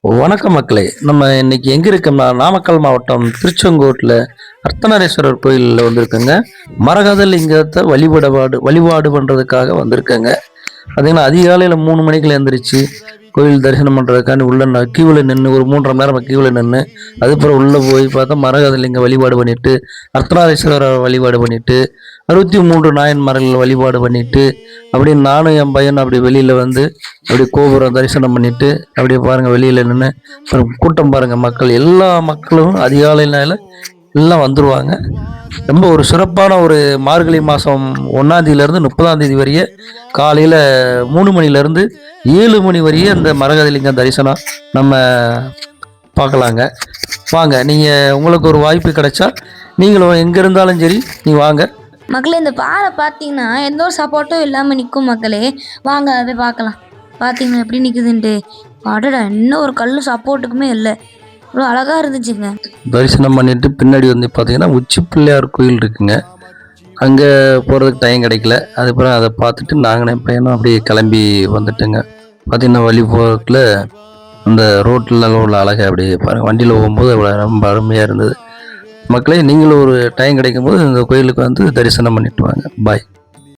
வணக்கம் மக்களே. நம்ம இன்னைக்கு எங்க இருக்கோம்னா, நாமக்கல் மாவட்டம் திருச்செங்கோட்டுல அர்த்தநாரீஸ்வரர் கோயில்ல வந்திருக்கேங்க. மரகத லிங்கத்த வழிபாடு பண்றதுக்காக வந்திருக்கேங்க. பார்த்தீங்கன்னா, அதிகாலையில 3 மணிக்குள்ள எந்திரிச்சு, கோயில் தரிசனம் பண்றதுக்காண்டி உள்ள கியூல நின்னு ஒரு 3 1/2 மணி நேரம் கியூல நின்னு, அதுக்கப்புறம் உள்ள போய் பார்த்தா மரகதலிங்க வழிபாடு பண்ணிட்டு, அர்த்தநாரீஸ்வரர் வழிபாடு பண்ணிட்டு, 63 நாயன்மார்கள் வழிபாடு பண்ணிட்டு, அப்படியே நானும் என் பையனும் அப்படி வெளியில வந்து, அப்படியே கோபுரம் தரிசனம் பண்ணிட்டு, அப்படியே பாருங்க வெளியில நின்னு, கூட்டம் பாருங்க மக்கள் எல்லா மக்களும் அதிகாலையில எல்லாம் வந்துருவாங்க. ரொம்ப ஒரு சிறப்பான ஒரு மார்கழி மாதம் 1ஆம் தேதியிலேருந்து 30ஆம் தேதி வரைய காலையில் 3 மணிலேருந்து 7 மணி வரைய இந்த மரகதலிங்கம் தரிசனம் நம்ம பார்க்கலாங்க. வாங்க, நீங்கள் உங்களுக்கு ஒரு வாய்ப்பு கிடைச்சா நீங்களும் எங்கே இருந்தாலும் சரி நீ வாங்க. மக்களே, இந்த பாறை பார்த்தீங்கன்னா எந்த ஒரு சப்போர்ட்டும் இல்லாமல் நிற்கும் மக்களே. வாங்க அதை பார்க்கலாம். பார்த்தீங்கன்னா எப்படி நிற்குதுன்ட்டு. அடடா, இன்னும் ஒரு கல் சப்போர்ட்டுக்குமே இல்லை. இவ்வளோ அழகாக இருந்துச்சுங்க. தரிசனம் பண்ணிட்டு பின்னாடி வந்து பார்த்தீங்கன்னா உச்சி பிள்ளையார் கோயில் இருக்குங்க. அங்கே போகிறதுக்கு டைம் கிடைக்கல. அதுக்கப்புறம் அதை பார்த்துட்டு நாங்கள் என் பையனும் அப்படியே கிளம்பி வந்துட்டோங்க. பார்த்தீங்கன்னா வழி போக்கில் அந்த ரோட்டில் உள்ள அழகை அப்படியே பாருங்கள். வண்டியில் போகும்போது ரொம்ப அருமையாக இருந்தது. மக்களே, நீங்களும் ஒரு டைம் கிடைக்கும் போது இந்த கோயிலுக்கு வந்து தரிசனம் பண்ணிட்டு வாங்க. பாய்.